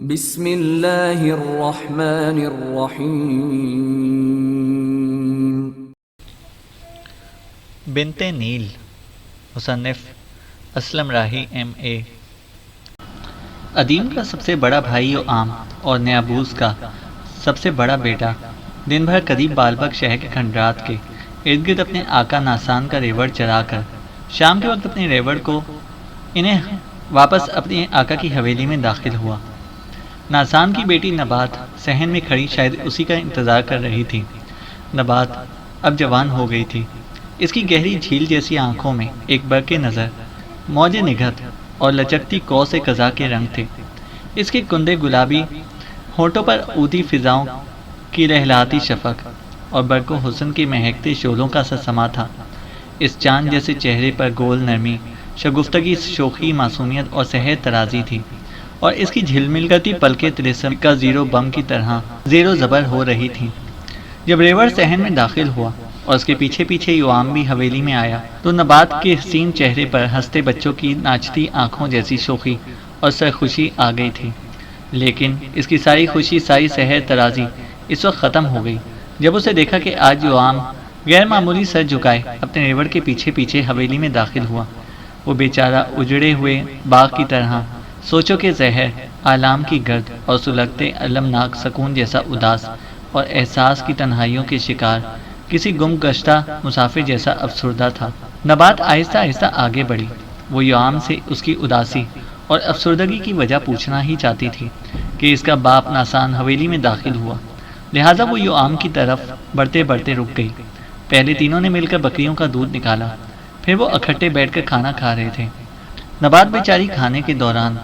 بسم اللہ الرحمن الرحیم۔ بنت نیل، مصنف اسلم راہی M.A۔ ادیم کا سب سے بڑا بھائی عام اور نیابوز کا سب سے بڑا بیٹا دن بھر قریب بالبک شہر کے کھنڈرات کے ارد گرد اپنے آقا ناسان کا ریوڑ چرا کر شام کے وقت اپنے ریوڑ کو انہیں واپس اپنے آقا کی حویلی میں داخل ہوا۔ ناسان کی بیٹی نبات صحن میں کھڑی شاید اسی کا انتظار کر رہی تھی۔ نبات اب جوان ہو گئی تھی۔ اس کی گہری جھیل جیسی آنکھوں میں ایک برق نظر، موج نگہت اور لچکتی کو سے قضا کے رنگ تھے۔ اس کے کندے گلابی ہونٹوں پر اودی فضاؤں کی لہلاتی شفق اور برق و حسن کے مہکتے شعلوں کا سسما تھا۔ اس چاند جیسے چہرے پر گول نرمی، شگفتگی، شوخی، معصومیت اور سحر ترازی تھی، اور اس کی جھلمل کرتی پلکیں طلسم کا زیرو بم کی طرح زیر و زبر ہو رہی تھیں۔ جب ریوڑ صحن میں داخل ہوا اور اس کے پیچھے پیچھے یوام بھی حویلی میں آیا تو نبات کے حسین چہرے پر ہنستے بچوں کی ناچتی آنکھوں جیسی شوخی اور سرخوشی آ گئی تھی۔ لیکن اس کی ساری خوشی، ساری سحر ترازی اس وقت ختم ہو گئی جب اسے دیکھا کہ آج یوام غیر معمولی سر جھکائے اپنے ریوڑ کے پیچھے پیچھے حویلی میں داخل ہوا۔ وہ بیچارہ اجڑے ہوئے باغ کی طرح سوچوں کے زہر، آلام کی گرد اور سلگتے المناک سکون جیسا اداس اور احساس کی تنہائیوں کے شکار کسی گم گشتہ مسافر جیسا افسردہ تھا۔ نبات آہستہ آہستہ آگے بڑھی۔ وہ یوام سے اس کی اداسی اور افسردگی کی وجہ پوچھنا ہی چاہتی تھی کہ اس کا باپ ناسان حویلی میں داخل ہوا، لہٰذا وہ یوام کی طرف بڑھتے بڑھتے رک گئی۔ پہلے تینوں نے مل کر بکریوں کا دودھ نکالا، پھر وہ اکٹھے بیٹھ کر کھانا کھا رہے تھے۔ نبات بیچاری کھانے کے دوران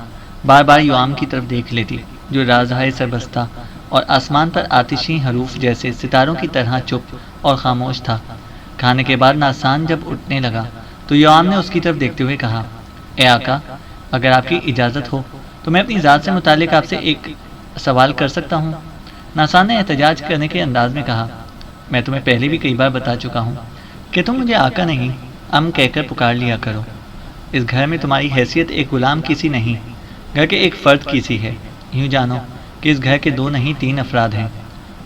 بار بار یوام کی طرف دیکھ لیتی جو رازہائے سربستہ اور آسمان پر آتشی حروف جیسے ستاروں کی طرح چپ اور خاموش تھا۔ کھانے کے بعد ناسان جب اٹھنے لگا تو یوام نے اس کی طرف دیکھتے ہوئے کہا، اے آقا، اگر آپ کی اجازت ہو تو میں اپنی ذات سے متعلق آپ سے ایک سوال کر سکتا ہوں؟ ناسان نے احتجاج کرنے کے انداز میں کہا، میں تمہیں پہلے بھی کئی بار بتا چکا ہوں کہ تم مجھے آقا نہیں ام کہہ کر پکار لیا کرو۔ اس گھر میں تمہاری حیثیت ایک غلام کسی نہیں، گھر کے ایک فرد کی سی ہے۔ یوں جانو کہ اس گھر کے 2 نہیں 3 افراد ہیں۔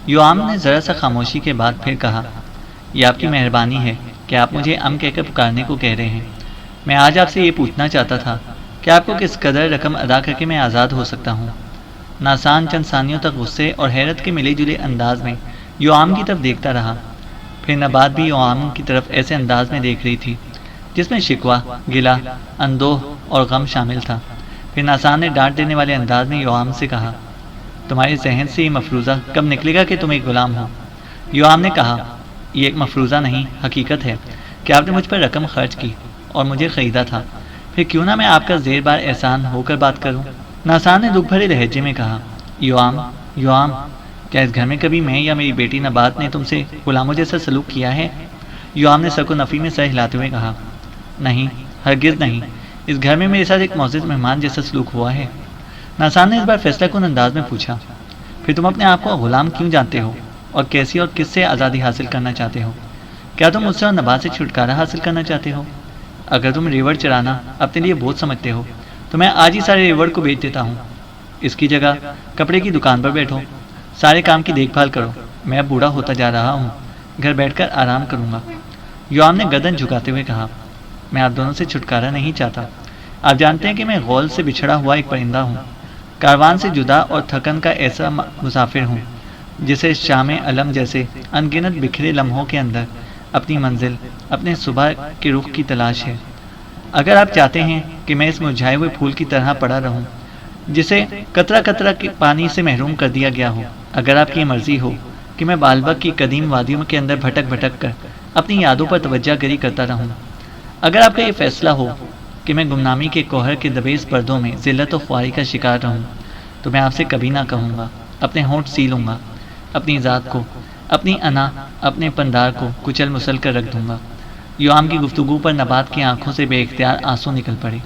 یوام نے ذرا سا خاموشی کے بعد پھر کہا، یہ آپ کی مہربانی ہے کہ آپ مجھے ام کہہ کر پکارنے کو کہہ رہے ہیں۔ میں آج آپ سے یہ پوچھنا چاہتا تھا کہ آپ کو کس قدر رقم ادا کر کے میں آزاد ہو سکتا ہوں۔ ناسان چند ثانیوں تک غصے اور حیرت کے ملے جلے انداز میں یوام کی طرف دیکھتا رہا، پھر نبات بھی یوام کی طرف ایسے انداز میں دیکھ رہی تھی جس میں شکوہ، گلہ، اندوہ اور غم شامل تھا۔ پھر ناسان نے ڈانٹ دینے والے انداز میں یوام سے کہا، تمہارے ذہن سے یہ مفروضہ کب نکلے گا کہ تم ایک غلام ہو؟ یوام نے کہا، یہ ایک مفروضہ نہیں، حقیقت ہے کہ آپ نے مجھ پر رقم خرچ کی اور مجھے خریدا تھا، پھر کیوں نہ میں آپ کا زیر بار احسان ہو کر بات کروں؟ ناسان نے دکھ بھرے لہجے میں کہا، یوام، کیا اس گھر میں کبھی میں یا میری بیٹی نبات نے تم سے غلاموں جیسا سلوک کیا ہے؟ یوام نے سر کو نفی میں سر ہلاتے ہوئے کہا، نہیں، ہرگز نہیں، اس گھر میں میرے ساتھ ایک معزز مہمان جیسا سلوک ہوا ہے۔ ناسان نے اس بار فیصلہ کن انداز میں پوچھا، پھر تم اپنے آپ کو غلام کیوں جانتے ہو اور کیسی اور کس سے آزادی حاصل کرنا چاہتے ہو؟ کیا تم مجھ سے اور نبات سے چھٹکارا حاصل کرنا چاہتے ہو؟ اگر تم ریوڑ چرانا اپنے لیے بہت سمجھتے ہو تو میں آج ہی سارے ریوڑ کو بیچ دیتا ہوں۔ اس کی جگہ کپڑے کی دکان پر بیٹھو، سارے کام کی دیکھ بھال کرو۔ میں اب بوڑھا ہوتا جا رہا ہوں، گھر بیٹھ کر آرام کروں گا۔ یوام نے گردن جھکاتے ہوئے کہا، میں آپ دونوں سے چھٹکارا نہیں چاہتا۔ آپ جانتے ہیں کہ میں غول سے بچھڑا ہوا ایک پرندہ ہوں، کاروان سے جدا اور تھکن کا ایسا مسافر ہوں جسے شام علم جیسے ان گنت بکھرے لمحوں کے اندر اپنی منزل، اپنے صبح کے رخ کی تلاش ہے۔ اگر آپ چاہتے ہیں کہ میں اس مرجھائے ہوئے پھول کی طرح پڑا رہوں جسے قطرہ قطرہ کے پانی سے محروم کر دیا گیا ہو، اگر آپ کی یہ مرضی ہو کہ میں بالبک کی قدیم وادیوں کے اندر بھٹک بھٹک کر اپنی یادوں پر توجہ گری کرتا رہوں، اگر آپ کا یہ فیصلہ ہو کہ میں گمنامی کے کوہر کے دبیز پردوں میں ذلت و خواری کا شکار رہوں، تو میں آپ سے کبھی نہ کہوں گا، اپنے ہونٹ سی لوں گا، اپنی ذات کو، اپنی انا، اپنے پندار کو کچل مسل کر رکھ دوں گا۔ یوام کی گفتگو پر نبات کی آنکھوں سے بے اختیار آنسو نکل پڑے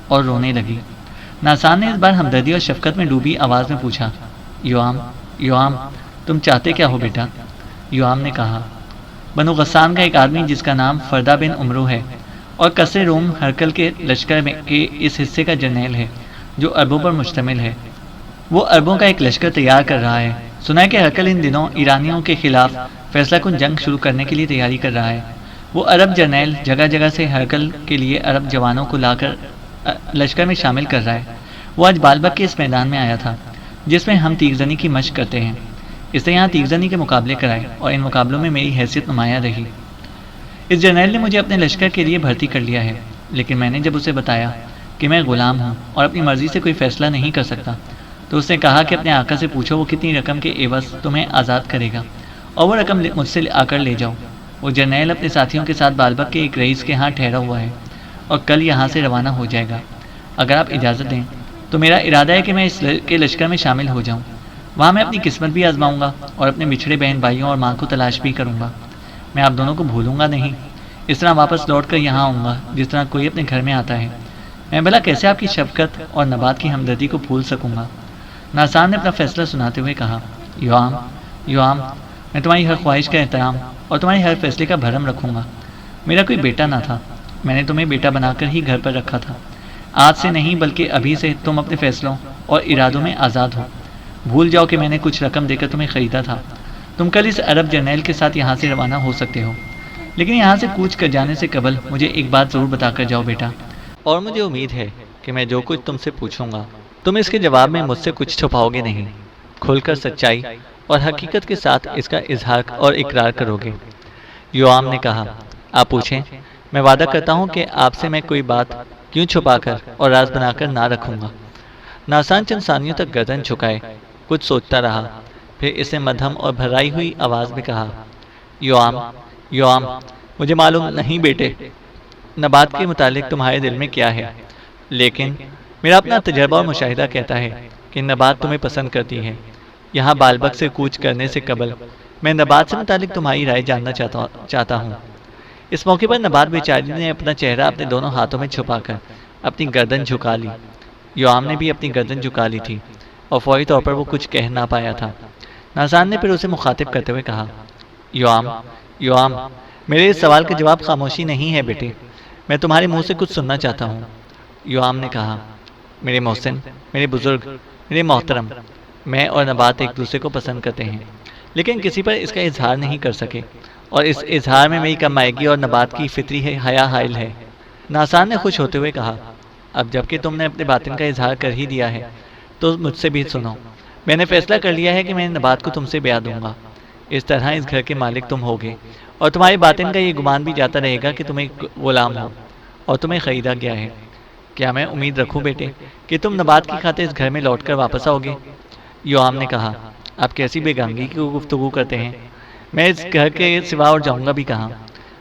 اور رونے لگی۔ ناسان نے اس بار ہمدردی اور شفقت میں ڈوبی آواز میں پوچھا، یوام، تم چاہتے کیا ہو بیٹا؟ یوام نے کہا، بنو غسان کا ایک آدمی جس کا نام فردہ بن عمرو ہے اور قصر روم ہرکل کے لشکر کے اس حصے کا جرنیل ہے جو عربوں پر مشتمل ہے، وہ عربوں کا ایک لشکر تیار کر رہا ہے۔ سنا ہے کہ ہرقل ان دنوں ایرانیوں کے خلاف فیصلہ کن جنگ شروع کرنے کے لیے تیاری کر رہا ہے۔ وہ عرب جرنیل جگہ جگہ سے ہرقل کے لیے عرب جوانوں کو لا کر لشکر میں شامل کر رہا ہے۔ وہ آج بالبک کے اس میدان میں آیا تھا جس میں ہم تیر زنی کی مشق کرتے ہیں۔ اس نے یہاں تیر زنی کے مقابلے کرائے اور ان مقابلوں میں میری حیثیت نمایاں رہی۔ اس جرنیل نے مجھے اپنے لشکر کے لیے بھرتی کر لیا ہے، لیکن میں نے جب اسے بتایا کہ میں غلام ہوں اور اپنی مرضی سے کوئی فیصلہ نہیں کر سکتا تو اس نے کہا کہ اپنے آقا سے پوچھو وہ کتنی رقم کے عوض تمہیں آزاد کرے گا اور وہ رقم مجھ سے آ کر لے جاؤ۔ وہ جرنیل اپنے ساتھیوں کے ساتھ بالبک کے ایک رئیس کے ہاں ٹھہرا ہوا ہے اور کل یہاں سے روانہ ہو جائے گا۔ اگر آپ اجازت دیں تو میرا ارادہ ہے کہ میں اس کے لشکر میں شامل ہو جاؤں۔ وہاں میں اپنی قسمت بھی آزماؤں گا اور اپنے بچھڑے بہن بھائیوں اور ماں کو تلاش بھی کروں گا۔ میں آپ دونوں کو بھولوں گا نہیں، اس طرح واپس لوٹ کر یہاں آؤں گا جس طرح کوئی اپنے گھر میں آتا ہے۔ میں بھلا کیسے آپ کی شفقت اور نبات کی ہمدردی کو بھول سکوں گا؟ ناسان نے اپنا فیصلہ سناتے ہوئے کہا، یوام، میں تمہاری ہر خواہش کا احترام اور تمہارے ہر فیصلے کا بھرم رکھوں گا۔ میرا کوئی بیٹا نہ تھا، میں نے تمہیں بیٹا بنا کر ہی گھر پر رکھا تھا۔ آج سے نہیں بلکہ ابھی سے تم اپنے فیصلوں اور ارادوں میں آزاد ہو۔ بھول جاؤ کہ میں نے کچھ رقم دے کر تمہیں خریدا تھا۔ تم کل اس عرب جرنیل کے ساتھ یہاں سے روانہ ہو سکتے ہو، لیکن یہاں سے کوچ کر جانے سے قبل مجھے ایک بات ضرور بتا کر جاؤ بیٹا، اور مجھے امید ہے کہ میں جو کچھ تم سے پوچھوں گا تم اس کے جواب میں مجھ سے کچھ چھپاؤ گے نہیں، کھل کر سچائی اور حقیقت کے ساتھ اس کا اظہار اور اقرار کرو گے۔ یوام نے کہا، آپ پوچھیں، میں وعدہ کرتا ہوں کہ آپ سے میں کوئی بات کیوں چھپا کر اور راز بنا کر نہ رکھوں گا۔ ناسان چند ثانیوں تک گردن جھکائے کچھ سوچتا رہا، پھر اس نے مدھم اور بھرائی ہوئی آواز میں کہا، یوام، مجھے معلوم نہیں بیٹے نبات کے متعلق تمہارے دل میں کیا ہے، لیکن میرا اپنا تجربہ اور مشاہدہ کہتا ہے کہ نبات تمہیں پسند کرتی ہے۔ یہاں بالبک سے کوچ کرنے سے قبل میں نبات سے متعلق تمہاری رائے جاننا چاہتا ہوں۔ اس موقع پر نبات بیچاری نے اپنا چہرہ اپنے دونوں ہاتھوں میں چھپا کر اپنی گردن جھکا لی۔ یوام نے بھی اپنی گردن جھکا لی تھی اور فوری طور پر وہ کچھ کہہ نہ پایا تھا۔ ناسان نے پھر اسے مخاطب کرتے ہوئے کہا، یوام، میرے اس سوال کا جواب خاموشی نہیں ہے بیٹے، میں تمہارے منہ سے کچھ سننا چاہتا ہوں۔ یوام نے کہا، میرے محسن، میرے بزرگ، میرے محترم، میں اور نبات ایک دوسرے کو پسند کرتے ہیں، لیکن کسی پر اس کا اظہار نہیں کر سکے، اور اس اظہار میں میری کم آئیگی اور نبات کی فطری حیا حائل ہے۔ ناسان نے خوش ہوتے ہوئے کہا، اب جب کہ تم نے اپنے باطن کا اظہار کر ہی دیا ہے تو مجھ سے بھی سنو۔ میں نے فیصلہ کر لیا ہے کہ میں نبات کو تم سے بیاہ دوں گا۔ اس طرح اس گھر کے مالک تم ہوگے، اور تمہارے باطن کا یہ گمان بھی جاتا رہے گا کہ تم ایک غلام ہو اور تمہیں خریدا گیا ہے۔ کیا میں امید رکھوں بیٹے کہ تم نبات کی خاطر اس گھر میں لوٹ کر واپس آؤ گے؟ یوام نے کہا، آپ کیسی بیگانگی کی گفتگو کرتے ہیں، میں اس گھر کے سوا اور جاؤں گا بھی کہاں؟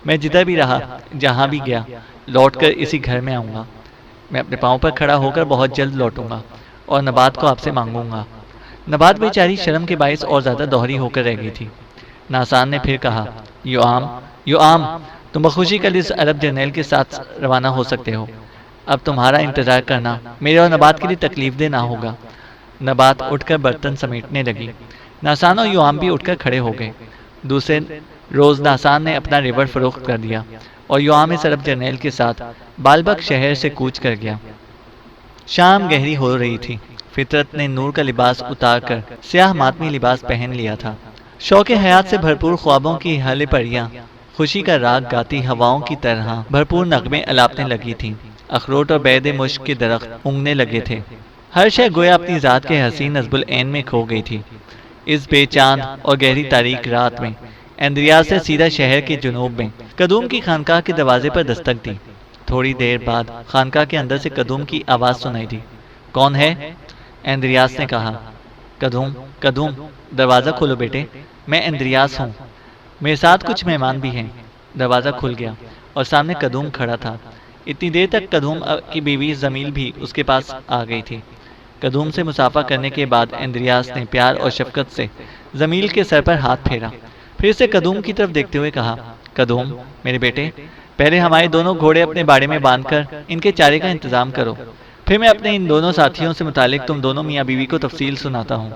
میں جدھر بھی رہا، جہاں بھی گیا، لوٹ کر اسی گھر میں آؤں گا۔ میں اپنے پاؤں پر کھڑا ہو کر بہت جلد لوٹوں گا اور نبات کو آپ سے مانگوں گا۔ نبات بیچاری شرم کے باعث اور زیادہ دوہری ہو کر رہ گئی تھی۔ ناسان نے پھر کہا، یوام، تم بخوشی کل اس عرب جرنیل کے ساتھ روانہ ہو سکتے ہو۔ اب تمہارا انتظار کرنا میرے اور نبات کے لیے تکلیف دہ نہ ہوگا۔ نبات اٹھ کر برتن سمیٹنے لگی۔ ناسان اور یوام بھی اٹھ کر کھڑے ہو گئے۔ دوسرے روز ناسان نے اپنا ریوڑ فروخت کر دیا اور یوام اس عرب جرنیل کے ساتھ بالبک شہر سے کوچ کر گیا۔ شام گہری ہو رہی تھی۔ فطرت نے نور کا لباس اتار کر سیاہ ماتمی لباس پہن لیا تھا۔ شوق حیات سے بھرپور خوابوں کی ہل پریاں خوشی کا راگ گاتی ہواؤں کی طرح بھرپور نغمے الاپنے لگی تھیں۔ اخروٹ اور بید مشک کے درخت اونگنے لگے تھے۔ ہر شے گویا اپنی ذات کے حسین نصب العین میں کھو گئی تھی۔ اس بے چاند اور گہری تاریک رات میں اندریاس سے سیدھا شہر کے جنوب میں قدوم کی خانقاہ کے دروازے پر دستک دی۔ تھوڑی دیر بعد خانقاہ کے اندر سے قدوم کی آواز سنائی دی۔ کون ہے؟ اندریاس نے کہا۔ قدوم، دروازہ کھولو بیٹے، میں اندریاس ہوں، میرے ساتھ کچھ مہمان بھی ہیں۔ دروازہ کھل گیا اور سامنے قدوم کھڑا تھا۔ اتنی دیر تک قدوم کی بیوی زمیل بھی اس کے پاس آ گئی تھی۔ قدوم سے مصافحہ کرنے کے بعد اندریاس نے پیار اور شفقت سے زمیل کے سر پر ہاتھ پھیرا، پھر سے قدوم کی طرف دیکھتے ہوئے کہا، قدوم میرے بیٹے، پہلے ہمارے دونوں گھوڑے اپنے باڑے میں باندھ کر ان کے چارے کا انتظام کرو، پھر میں اپنے ان دونوں ساتھیوں سے متعلق تم دونوں میاں بیوی کو تفصیل سناتا ہوں۔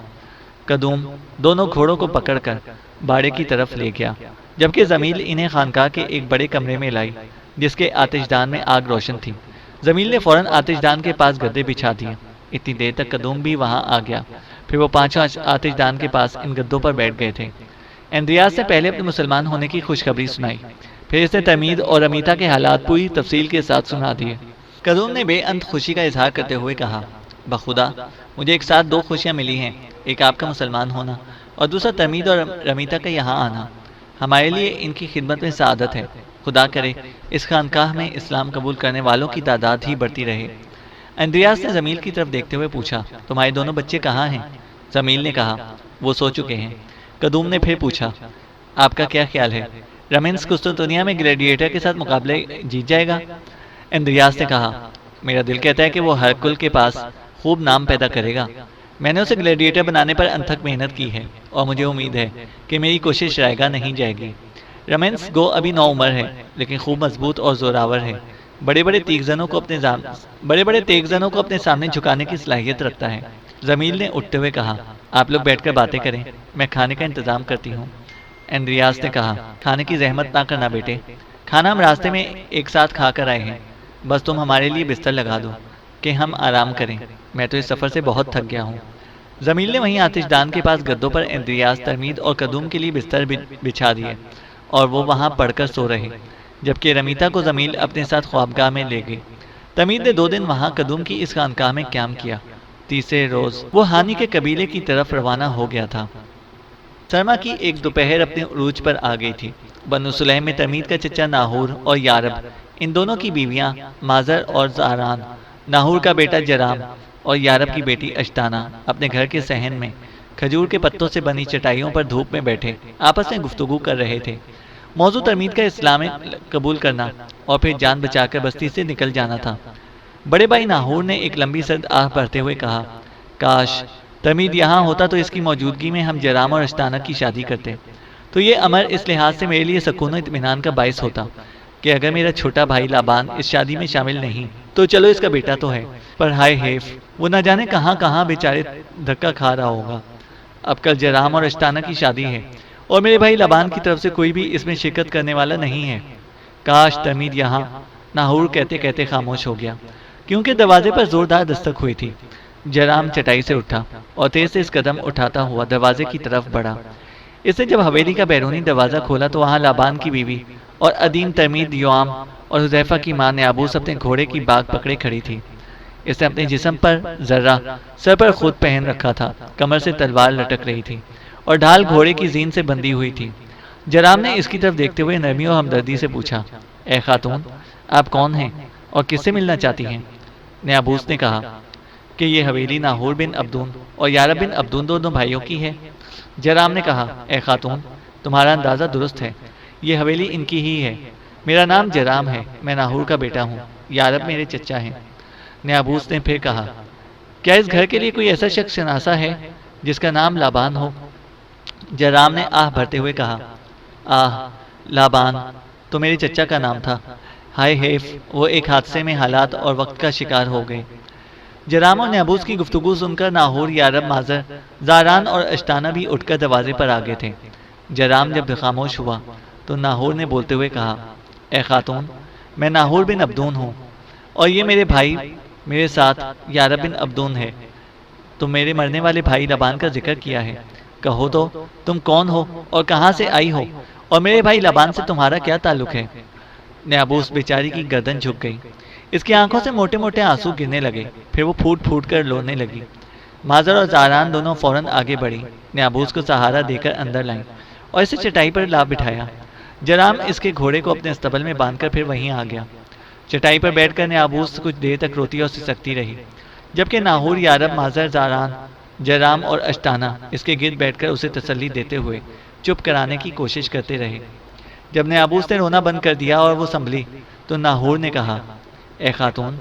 قدوم دونوں گھوڑوں کو پکڑ کر باڑے کی طرف لے گیا، جبکہ زمیل انہیں خانقاہ کے ایک بڑے کمرے میں لائی جس کے آتش دان میں آگ روشن تھی۔ زمیل نے فوراً آتش دان کے پاس گدے بچھا دیے اتنی دیر تک قدوم بھی وہاں آ گیا۔ پھر وہ پانچوں آتش دان کے پاس ان گدوں پر بیٹھ گئے تھے۔ اندریاس نے پہلے اپنے مسلمان ہونے کی خوشخبری سنائی، پھر اس نے تمیز اور امیتا کے حالات پوری تفصیل کے ساتھ سنا دیے۔ قدوم نے بے انت خوشی کا اظہار کرتے ہوئے کہا، بخدا مجھے ایک ساتھ دو خوشیاں ملی ہیں، ایک آپ کا مسلمان ہونا اور دوسرا تمید اور رمیتا کا یہاں آنا۔ ہمارے لیے ان کی خدمت میں سعادت ہے۔ خدا کرے اس خانقاہ میں اسلام قبول کرنے والوں کی تعداد ہی بڑھتی رہے۔ اندریاس نے زمیل کی طرف دیکھتے ہوئے پوچھا، تمہارے دونوں بچے کہاں ہیں؟ زمیل نے کہا، وہ سو چکے ہیں۔ قدوم نے پھر پوچھا، آپ کا کیا خیال ہے، رمنس قسطنطنیہ میں گلیڈیٹر کے ساتھ مقابلے جیت جائے گا؟ اندریاس نے کہا، میرا دل کہتا ہے کہ وہ ہرکل کے پاس خوب نام پیدا کرے گا۔ میں نے اسے گلیڈیٹر بنانے پر انتھک محنت کی ہے اور مجھے امید ہے کہ میری کوشش رائے گاہ نہیں جائے گی۔ رمنس گو ابھی نو عمر ہے لیکن خوب مضبوط اور زوراور ہے، بڑے بڑے تیغزنوں کو اپنے سامنے جھکانے کی صلاحیت رکھتا ہے۔ زمیل نے اٹھتے ہوئے کہا، آپ لوگ بیٹھ کر باتیں کریں، میں کھانے کا انتظام کرتی ہوں۔ اندریاس نے کہا، کھانے کی زحمت نہ کرنا بیٹے، کھانا ہم راستے میں ایک ساتھ کھا کر آئے ہیں، بس تم ہمارے لیے بستر لگا دو کہ ہم آرام کریں، میں تو اس سفر سے بہت تھک گیا ہوں۔ زمیل نے وہیں آتش دان کے پاس گدوں پر اندریاس، ترمید اور قدوم کے لیے بستر بچھا دیے اور وہ وہاں پڑھ کر سو رہے، جبکہ رمیتا کو زمیل اپنے ساتھ خوابگاہ میں لے گئی۔ تمید نے 2 دن وہاں قدوم کی اس خانقاہ میں قیام کیا۔ تیسرے روز وہ ہانی کے قبیلے کی طرف روانہ ہو گیا تھا۔ سرما کی ایک دوپہر اپنے عروج پر آ گئی تھی۔ بنو سلیم میں تمید کا چچا ناہور اور یارب، ان دونوں کی بیویاں مازر اور زاران، ناہور کا بیٹا جرام اور یارب کی بیٹی اشتانہ اپنے گھر کے صحن میں کھجور کے پتوں سے بنی چٹائیوں پر دھوپ میں بیٹھے آپس میں گفتگو کر رہے تھے۔ موضوع ترمید کا اسلام قبول کرنا اور پھر جان بچا کر بستی سے نکل جانا تھا۔ بڑے بھائی ناہور نے ایک لمبی سرد آہ بھرتے ہوئے کہا، کاش ترمید یہاں ہوتا تو اس کی موجودگی میں ہم جرام اور اشتانہ کی شادی کرتے، تو یہ امر اس لحاظ سے میرے لیے سکون و اطمینان کا باعث ہوتا کہ اگر میرا چھوٹا بھائی لابان اس شادی میں شامل نہیں تو چلو اس کا بیٹا تو ہے، پر ہائے حیف، وہ نہ جانے کہاں کہاں بیچارے دھکا کھا رہا ہوگا۔ اب کل جرام اور اشتانہ کی شادی ہے اور میرے بھائی لابان کی طرف سے کوئی بھی اس میں شرکت کرنے والا نہیں ہے۔ کاش ترمید یہاں۔ ناہور کہتے کہتے خاموش ہو گیا کیونکہ دروازے پر زوردار دستک ہوئی تھی۔ جرام چٹائی سے اٹھا اور تیز تیز قدم اٹھاتا ہوا دروازے کی طرف بڑھا۔ اس نے جب حویلی کا بیرونی دروازہ کھولا تو وہاں لابان کی بیوی اور عدیم ترمید یوام اور حذیفہ کی ماں نیابوس اپنے گھوڑے کی باگ پکڑے کھڑی تھی۔ اس نے اپنے جسم پر ذرہ سر پر خود پہن رکھا تھا، کمر سے تلوار لٹک رہی تھی اور ڈھال گھوڑے کی زین سے بندھی ہوئی تھی۔ جرام نے اس کی طرف دیکھتے ہوئے نرمی اور ہمدردی سے پوچھا، اے خاتون، آپ کون ہیں اور کس سے ملنا چاہتی ہیں؟ نیابوس نے کہا کہ یہ حویلی ناہور بن عبدون اور یارب بن عبدون دونوں بھائیوں کی ہے۔ جرام نے کہا، اے خاتون، تمہارا اندازہ درست ہے، یہ حویلی ان کی ہی ہے۔ میرا نام جرام ہے، میں ناہور کا بیٹا ہوں، یارب میرے چچا ہیں۔ نیابوس نے پھر کہا، کیا اس گھر کے لیے کوئی ایسا شخص شناسا ہے جس کا نام لابان ہو؟ جرام نے آہ بھرتے ہوئے کہا، آہ، لابان تو میرے چچا کا نام تھا، ہائے حیف، وہ ایک حادثے میں حالات اور وقت کا شکار ہو گئے۔ جرام اور نیابوس کی گفتگو سن کر ناہور، یارب، مازر، زاران اور اشتانہ بھی اٹھ کر دروازے پر آ گئے تھے۔ جرام جب خاموش ہوا تو ناہور نے بولتے ہوئے کہا، اے خاتون، میں ناہور بن عبدون ہوں اور یہ میرے بھائی میرے ساتھ یارب بن عبدون ہے۔ تم میرے مرنے والے بھائی لابان کا ذکر کیا ہے، کہو تو تم کون ہو اور کہاں سے آئی ہو اور میرے بھائی لابان سے تمہارا کیا تعلق ہے؟ نیابوس بیچاری کی گردن جھک گئی، اس کی آنکھوں سے موٹے موٹے آنسو گرنے لگے، پھر وہ پھوٹ پھوٹ کر رونے لگی۔ مازر اور زاران دونوں فوراً آگے بڑھی، نیابوس کو سہارا دے کر اندر لائیں اور اسے چٹائی پر لا بٹھایا۔ جرام اس کے گھوڑے کو اپنے استبل میں باندھ کر پھر وہیں آ گیا۔ چٹائی پر بیٹھ کر نیابوس کچھ دیر تک روتی اور سسکتی رہی، جبکہ ناہور، یارب، مازر، زاران، جرام اور اشتانہ اس کے گرد بیٹھ کر اسے تسلی دیتے ہوئے چپ کرانے کی کوشش کرتے رہے۔ جب نیابوس نے رونا بند کر دیا اور وہ سنبھلی تو ناہور نے کہا، اے خاتون،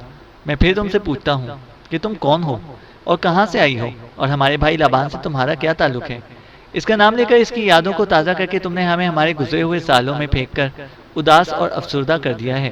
میں پھر تم سے پوچھتا ہوں کہ تم کون ہو اور کہاں سے آئی ہو اور ہمارے بھائی لابان سے تمہارا کیا تعلق ہے؟ اس کا نام لے کر اس کی یادوں کو تازہ کر کے تم نے ہمیں ہمارے گزرے ہوئے سالوں میں پھینک کر اداس اور افسردہ کر دیا ہے۔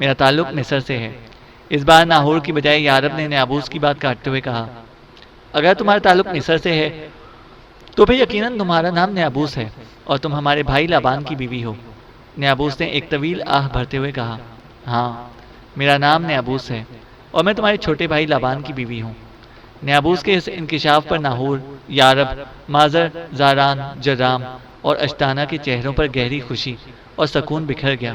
میرا تعلق مصر سے ہے۔ اس بار ناہور کی بجائے یارب نے نیابوس کی بات کاٹتے ہوئے کہا، اگر تمہارا تعلق مصر سے ہے تو پھر یقیناً تمہارا نام نیابوس ہے اور تم ہمارے بھائی لابان کی بیوی ہو۔ نیابوس نے ایک طویل آہ بھرتے ہوئے کہا، ہاں، میرا نام نیابوس ہے اور میں تمہارے چھوٹے بھائی لابان کی بیوی ہوں۔ نیابوس کے اس انکشاف پر ناہور، یارب، مازر، زاران، جرام اور اشتانہ کے چہروں پر گہری خوشی اور سکون بکھر گیا۔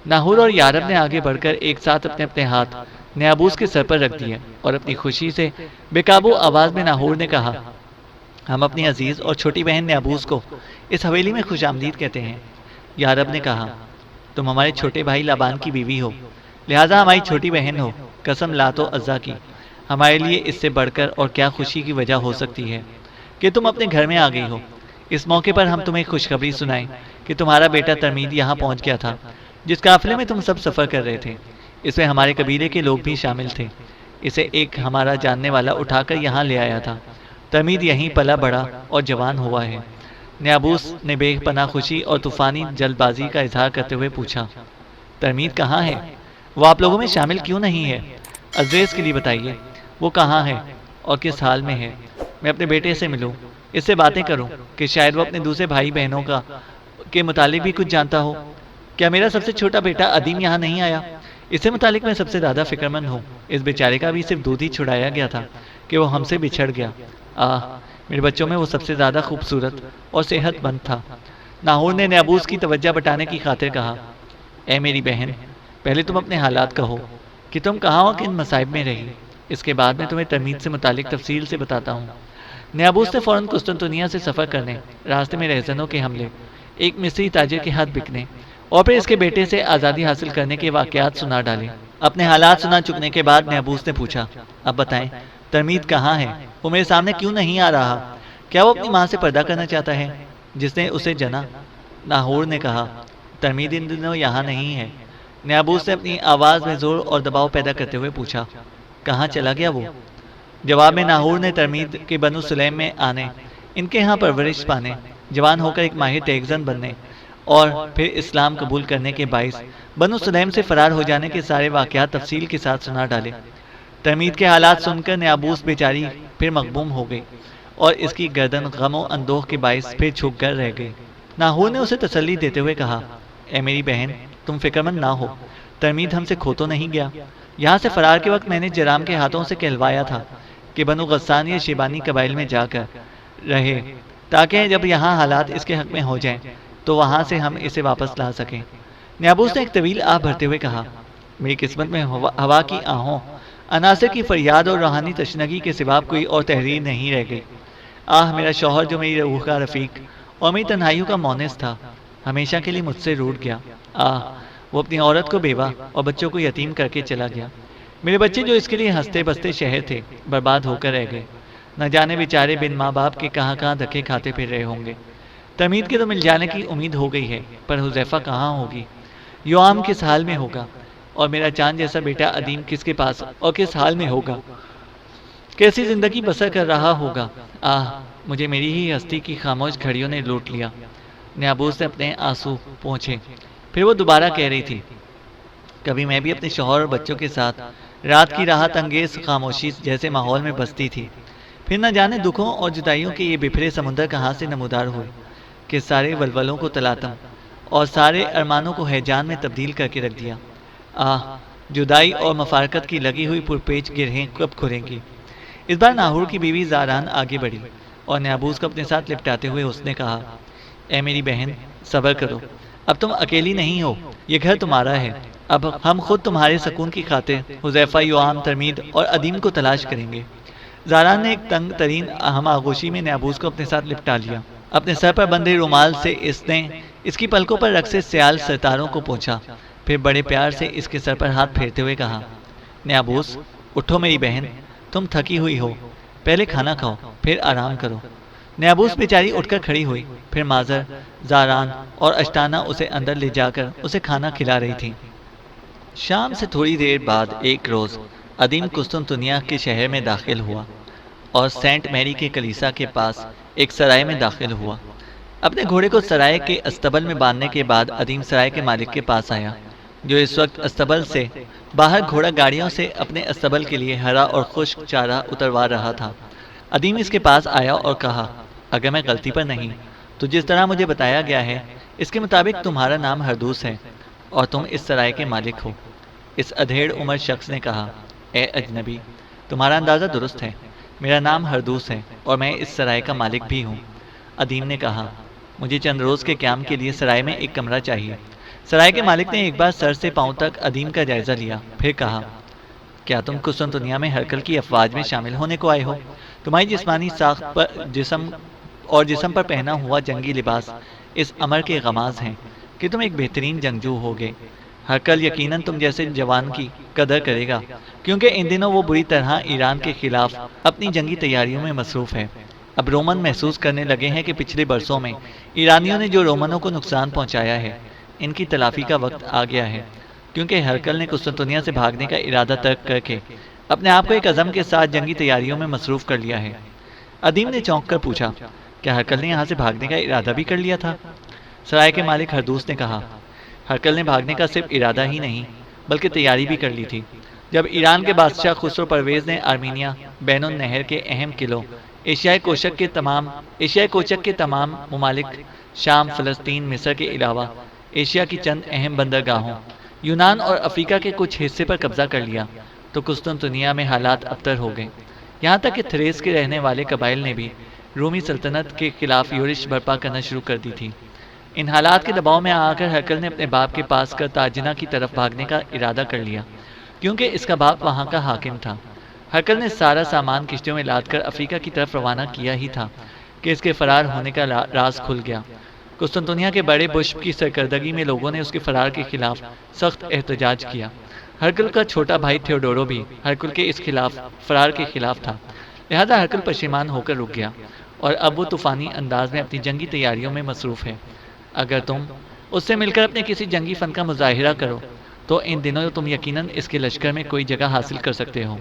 ناہور اور یارب نے آگے بڑھ کر ایک ساتھ اپنے اپنے ہاتھ نیابوس کے سر پر رکھ دیے اور اپنی خوشی سے بے قابو آواز میں ناہور نے کہا، ہم اپنی عزیز اور چھوٹی بہن نیابوس کو اس حویلی میں خوش آمدید کہتے ہیں۔ یارب نے کہا، تم ہمارے چھوٹے بھائی لابان کی بیوی ہو، لہٰذا ہماری چھوٹی بہن ہو، قسم لات و عزا کی، ہمارے لیے اس سے بڑھ کر اور کیا خوشی کی وجہ ہو سکتی ہے کہ تم اپنے گھر میں آ گئی ہو۔ اس موقع پر ہم تمہیں خوشخبری سنائیں کہ تمہارا بیٹا ترمید یہاں پہنچ گیا تھا، جس قافلے میں تم سب سفر کر رہے تھے۔ اس میں ہمارے قبیلے کے لوگ بھی شامل تھے۔ اسے ایک ہمارا جاننے والا اٹھا کر یہاں لے آیا تھا۔ ترمید یہیں پلا بڑا اور جوان ہوا ہے۔ نیابوس نے بے پناہ خوشی اور طوفانی جلد بازی کا اظہار کرتے ہوئے پوچھا، ترمید کہاں ہے؟ وہ آپ لوگوں میں شامل کیوں نہیں ہے؟ ادریس کے لیے بتائیے، وہ کہاں ہے اور کس حال میں ہے؟ میں اپنے بیٹے سے ملوں، اس سے باتیں کروں کہ شاید وہ اپنے دوسرے بھائی بہنوں کے متعلق بھی کچھ جانتا ہو۔ کیا میرا سب سے چھوٹا بیٹا ادیم یہاں نہیں آیا؟ اس سے متعلق میں سب سے زیادہ فکر مند ہوں۔ اس بیچارے کا بھی صرف دودھ ہی چھڑایا گیا تھا کہ وہ ہم سے بچھڑ گیا۔ میرے بچوں میں وہ سب سے زیادہ خوبصورت اور صحت مند تھا۔ ناہور نے نیابوس کی توجہ بٹانے کی خاطر کہا، اے میری بہن، پہلے تم اپنے حالات کہو کہ تم کہاں اور کن مصائب میں رہی، اس کے بعد میں تمہیں ترمید سے متعلق تفصیل سے بتاتا ہوں۔ نیابوس نے فوراً قسطنطنیہ سے سفر کرنے، راستے میں رہزنوں کے حملے، ایک مصری تاجر کے ہاتھ بکنے اور پھر اس کے بیٹے سے آزادی حاصل کرنے کے واقعات سنا ڈالے۔ اپنے حالات سنا چکنے کے بعد نیابوس نے پوچھا، اب بتائیں ترمید کہاں ہے؟ وہ میرے سامنے کیوں نہیں آ رہا؟ کیا وہ اپنی ماں سے پردہ کرنا چاہتا ہے جس نے اسے جنا؟ ناہور نے کہا، ترمید ان دنوں یہاں نہیں ہے۔ نیابوس نے اپنی آواز میں زور اور دباؤ پیدا کرتے ہوئے پوچھا، کہاں چلا گیا وہ؟ جواب میں ناہور نے ترمید کے بنو سلیم میں آنے، ان کے ہاں پرورش پانے، جوان ہو کر ایک ماہر تیغزن بننے اور پھر اسلام قبول کرنے کے باعث بنو سلیم سے فرار ہو جانے کے سارے واقعات تفصیل کے ساتھ سنا ڈالے۔ ترمید کے حالات سن کر نیابوس بیچاری پھر مغموم ہو گئی اور اس کی گردن غم و اندوہ کے باعث پھر جھک کر رہ گئی۔ ناہور نے اسے تسلی دیتے ہوئے کہا، اے میری بہن، تم فکر مند نہ ہو، ترمید ہم سے کھو تو نہیں گیا۔ یہاں سے فرار کے وقت میں نے جرام کے ہاتھوں سے کہلوایا تھا کہ بنو غسان یا شیبانی قبائل میں جا کر رہے تاکہ جب یہاں حالات اس کے حق میں ہو جائیں تو وہاں سے ہم اسے واپس لا سکیں۔ نیابوس نے ایک طویل آہ بھرتے ہوئے کہا، میری قسمت میں ہوا کی آہوں، عناصر کی فریاد اور روحانی تشنگی کے سوا کوئی اور تحریر نہیں رہ گئی۔ میرا شوہر جو میری روح کا رفیق اور میری تنہائیوں کا مونس تھا، ہمیشہ کے لیے مجھ سے روٹھ گیا۔ وہ اپنی عورت کو بیوہ اور بچوں کو یتیم کر کے چلا گیا۔ میرے بچے جو اس کے لیے ہنستے بستے شہر تھے، برباد ہو کر رہ گئے۔ نہ جانے بیچارے بن ماں باپ کے کہاں کہاں دھکے کھاتے پھر رہے ہوں گے۔ ترمید کے تو مل جانے کی امید ہو گئی ہے، پر حذیفہ کہاں ہوگی؟ یوام کس حال میں ہوگا؟ اور میرا چاند جیسا بیٹا ادیم کس کے پاس اور کس حال میں ہوگا؟ کیسی زندگی بسر کر رہا ہوگا؟ مجھے میری ہی ہستی کی خاموش گھڑیوں نے لوٹ لیا۔ نیابوس نے اپنے آنسو پوچھے، پھر وہ دوبارہ کہہ رہی تھی، کبھی میں بھی اپنے شوہر اور بچوں کے ساتھ رات کی راحت انگیز خاموشی جیسے ماحول میں بستی تھی، پھر نہ جانے دکھوں اور جدائیوں کے یہ بفرے سمندر کہاں سے نمودار ہوئے کہ سارے ولولوں کو تلاتم اور سارے ارمانوں کو ہیجان میں تبدیل کر کے رکھ دیا۔ جدائی اور مفارقت کی لگی ہوئی پرپیچ گرہیں کب کھلیں گی؟ اس بار ناہور کی بیوی زاران آگے بڑھی اور نیابوس کو اپنے ساتھ لپٹاتے ہوئے اس نے کہا، اے میری بہن، صبر کرو، اب تم اکیلی نہیں ہو، یہ گھر تمہارا ہے۔ اب ہم خود تمہارے سکون کی خاطر حذیفہ، یوام، ترمید اور ادیم کو تلاش کریں گے۔ زاران نے ایک تنگ ترین ہم آغوشی میں نیابوس کو اپنے ساتھ لپٹا لیا۔ اپنے سر پر بندھے رومال سے اس نے اس کی پلکوں پر رقص سیال ستاروں کو پوچھا، پھر بڑے پیار سے اس کے سر پر ہاتھ پھیرتے ہوئے کہا، نیابوس، اٹھو میری بہن، تم تھکی ہوئی ہو، پہلے کھانا کھاؤ پھر آرام کرو۔ نیابوس بیچاری اٹھ کر کھڑی ہوئی، پھر مازر، زاران اور اشتانہ اسے اندر لے جا کر اسے کھانا کھلا رہی تھی۔ شام سے تھوڑی دیر بعد ایک روز ادیم قسطنطنیہ کے شہر میں داخل ہوا اور سینٹ میری کے کلیسا کے پاس ایک سرائے میں داخل ہوا۔ اپنے گھوڑے کو سرائے کے استبل میں باندھنے کے بعد ادیم سرائے کے مالک کے پاس آیا، جو اس وقت استبل سے باہر گھوڑا گاڑیوں سے اپنے استبل کے لیے ہرا اور خشک چارہ اتروا رہا تھا۔ ادیم اس کے پاس آیا اور کہا، اگر میں غلطی پر نہیں تو جس طرح مجھے بتایا گیا ہے اس کے مطابق تمہارا نام ہردوس ہے اور تم اس سرائے کے مالک ہو۔ اس ادھیڑ عمر شخص نے کہا، اے اجنبی، تمہارا اندازہ درست ہے، میرا نام ہردوس ہے اور میں اس سرائے کا مالک بھی ہوں۔ ادیم نے کہا، مجھے چند روز کے قیام کے لیے سرائے میں ایک کمرہ چاہیے۔ سرائے کے مالک نے ایک بار سر سے پاؤں تک ادیم کا جائزہ لیا، پھر کہا، کیا تم قسطنطنیہ میں ہرکل کی افواج میں شامل ہونے کو آئے ہو؟ تمہاری جسمانی ساخت پر جسم پر پہنا ہوا جنگی لباس اس امر کے غماز ہیں کہ تم ایک بہترین جنگجو ہوگے۔ ہرکل یقیناً تم جیسے جوان کی قدر کرے گا، کیونکہ ان دنوں وہ بری طرح ایران کے خلاف اپنی جنگی تیاریوں میں مصروف ہے۔ اب رومن محسوس کرنے لگے ہیں کہ پچھلے برسوں میں ایرانیوں نے جو رومنوں کو نقصان پہنچایا ہے، ان کی تلافی کا وقت آ گیا ہے، کیونکہ ہرکل نے قسطنطنیہ سے بھاگنے کا ارادہ ترک کر کے اپنے آپ کو ایک عزم کے ساتھ جنگی تیاریوں میں مصروف کر لیا ہے۔ ادیم نے چونک کر پوچھا، کیا ہرکل نے یہاں سے بھاگنے کا ارادہ بھی کر لیا تھا؟ سرائے کے مالک ہردوس نے کہا، ہرکل نے بھاگنے کا صرف ارادہ ہی نہیں بلکہ تیاری بھی کر لی تھی۔ جب ایران کے بادشاہ خسرو پرویز نے آرمینیا، بین النہر کے اہم قلعوں، ایشیائے کوچک کے تمام ممالک، شام، فلسطین، مصر کے علاوہ ایشیا کی چند اہم بندرگاہوں، یونان اور افریقہ کے کچھ حصے پر قبضہ کر لیا، تو قسطنطنیہ میں حالات ابتر ہو گئے، یہاں تک کہ تھریس کے رہنے والے قبائل نے بھی رومی سلطنت کے خلاف یورش برپا کرنا شروع کر دی تھی۔ ان حالات کے دباؤ میں آ کر ہرکل نے اپنے باپ کے پاس کارتاجنہ کی طرف بھاگنے کا ارادہ کر لیا، کیونکہ اس کا باپ وہاں کا حاکم تھا۔ ہرکل نے سارا سامان کشتیوں میں لاد کر افریقہ کی طرف روانہ کیا ہی تھا کہ اس کے فرار ہونے کا راز کھل گیا۔ قسطنطنیہ کے بڑے بشپ کی سرکردگی میں لوگوں نے اس کے فرار کے خلاف سخت احتجاج کیا۔ ہرکل کا چھوٹا بھائی تھیوڈورو بھی ہرکل کے اس فرار کے خلاف تھا، لہذا ہرکل پشیمان ہو کر رک گیا اور اب وہ طوفانی انداز میں اپنی جنگی تیاریوں میں مصروف ہے۔ اگر تم اس سے مل کر اپنے کسی جنگی فن کا مظاہرہ کرو تو ان دنوں تم یقیناً اس کے لشکر میں کوئی جگہ حاصل کر سکتے ہو۔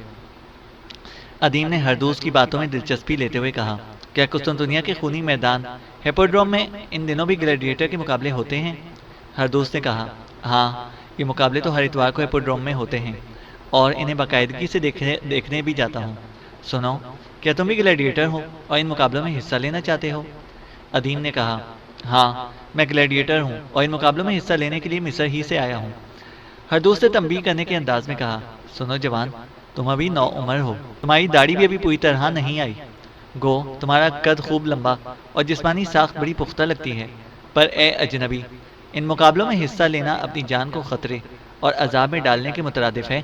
ادیم نے ہردوس کی باتوں میں دلچسپی لیتے ہوئے کہا، کیا قسطنطنیہ کے خونی میدان ہیپوڈروم میں ان دنوں بھی گلیڈیٹر کے مقابلے ہوتے ہیں؟ ہردوس نے کہا، ہاں، یہ مقابلے تو ہر اتوار کو ہیپوڈروم میں ہوتے ہیں اور انہیں باقاعدگی سے دیکھنے بھی جاتا ہوں۔ سنو، کیا تم بھی گلیڈیٹر ہو اور ان مقابلوں میں حصہ لینا چاہتے ہو؟ ادیم نے کہا، ہاں، میں گلیڈیٹر ہوں اور ان مقابلوں میں حصہ لینے کے لیے مصر ہی سے آیا ہوں۔ ہردوس نے تنبیہ کرنے کے انداز میں کہا، سنو جوان، تم ابھی نو عمر ہو، تمہاری داڑھی بھی ابھی پوری طرح نہیں آئی، گو تمہارا قد خوب لمبا اور جسمانی ساخت بڑی پختہ لگتی ہے، پر اے اجنبی، ان مقابلوں میں حصہ لینا اپنی جان کو خطرے اور عذاب میں ڈالنے کے مترادف ہے۔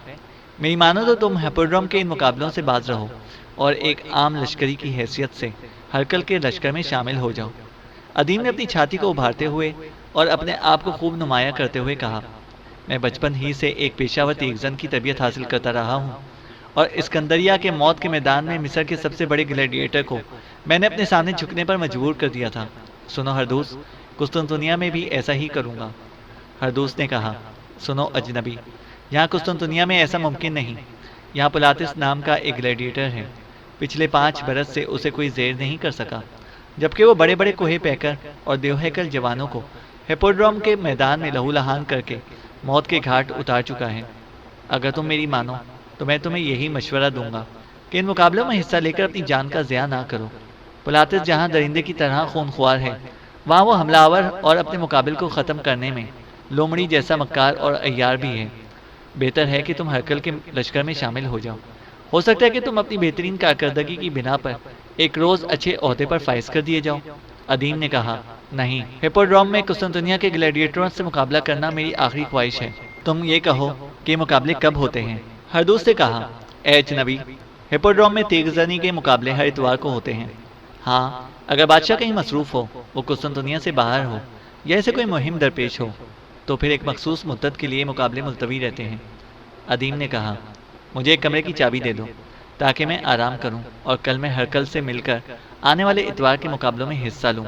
میری مانو تو تم ہیپوڈروم کے ان مقابلوں سے باز رہو اور ایک عام لشکری کی حیثیت سے ہرکل کے لشکر میں شامل ہو جاؤ۔ ادیم نے اپنی چھاتی کو ابھارتے ہوئے اور اپنے آپ کو خوب نمایاں کرتے ہوئے کہا، میں بچپن ہی سے ایک پیشہ ور تیغزن کی تربیت حاصل کرتا رہا ہوں اور اسکندریہ کے موت کے میدان میں مصر کے سب سے بڑے گلیڈیٹر کو میں نے اپنے سامنے جھکنے پر مجبور کر دیا تھا۔ سنو ہردوس، قسطنطنیہ میں بھی ایسا ہی کروں گا۔ ہردوس نے کہا، سنو اجنبی، یہاں قسطنطنیہ میں ایسا ممکن نہیں، یہاں پلاتس نام کا ایک گلیڈیٹر ہے، پچھلے 5 برس سے اسے کوئی زیر نہیں کر سکا، جبکہ وہ بڑے بڑے کوہ پیکر اور دیوہیکل جوانوں کو ہیپوڈروم کے میدان میں لہو لہان کر کے موت کے گھاٹ اتار چکا ہے۔ اگر تم میری مانو تو میں تمہیں یہی مشورہ دوں گا کہ ان مقابلوں میں حصہ لے کر اپنی جان کا ضیاع نہ کرو۔ پلاتس جہاں درندے کی طرح خونخوار ہے، وہاں وہ حملہ آور اور اپنے مقابل کو ختم کرنے میں لومڑی جیسا مکار اور عیار بھی ہے۔ بہتر ہے کہ تم ہرکل کے لشکر میں شامل ہو جاؤ، ہو سکتا ہے کہ تم اپنی بہترین کارکردگی کی بنا پر ایک روز اچھے عہدے پر فائز کر دیے جاؤ۔ ادیم نے کہا، نہیں، ہیپوڈروم میں قسطنطنیہ کے گلیڈیٹروں سے مقابلہ کرنا میری آخری خواہش ہے۔ تم یہ کہو کہ مقابلے کب ہوتے ہیں؟ ہردوس نے کہا، اے اجنبی، ہیپوڈروم میں تیغزنی کے مقابلے ہر اتوار کو ہوتے ہیں۔ ہاں، اگر بادشاہ کہیں مصروف ہو، وہ قسطنطنیہ سے باہر ہو یا اسے کوئی مہم درپیش ہو تو پھر ایک مخصوص مدت کے لیے مقابلے ملتوی رہتے ہیں۔ ادیم نے کہا، مجھے ایک کمرے کی چابی دے دو تاکہ میں آرام کروں اور کل میں ہرکل سے مل کر آنے والے اتوار کے مقابلوں میں حصہ لوں۔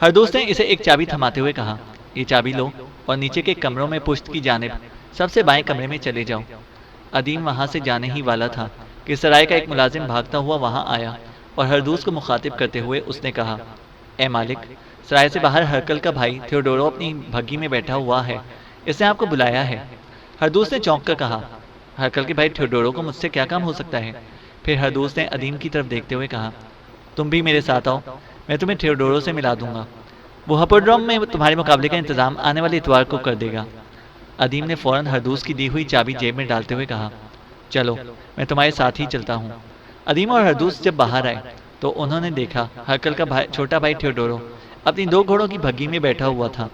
ہردوس نے اسے ایک چابی تھماتے ہوئے کہا، یہ چابی لو اور نیچے کے کمروں میں پشت کی جانب سب سے بائیں کمرے میں چلے جاؤ۔ ادیم وہاں سے جانے ہی والا تھا کہ سرائے کا ایک ملازم بھاگتا ہوا وہاں آیا اور ہردوس کو مخاطب کرتے ہوئے اس نے کہا، اے مالک، سرائے سے باہر ہرکل کا بھائی تھیوڈورو اپنی بھگی میں بیٹھا ہوا ہے، اس نے آپ کو بلایا ہے۔ ہردوس نے چونک کر کہا، ہرکل کے بھائی تھیوڈورو کو مجھ سے کیا کام ہو سکتا ہے؟ پھر ہردوس نے ادیم کی طرف دیکھتے ہوئے کہا، تم بھی میرے ساتھ آؤ، میں تمہیں تھیوڈورو سے ملا دوں گا، وہ ہیپوڈروم میں تمہارے مقابلے کا انتظام آنے والے اتوار کو کر دے گا۔ ادیم نے فوراً ہردوس کی دی ہوئی چابی جیب میں ڈالتے ہوئے کہا، چلو میں تمہارے ساتھ ہی چلتا ہوں۔ ادیم اور ہردوس جب باہر آئے تو انہوں نے دیکھا ہرکل کا چھوٹا بھائی تھیوڈورو اپنی 2 گھوڑوں کی بھگی میں بیٹھا ہوا تھا۔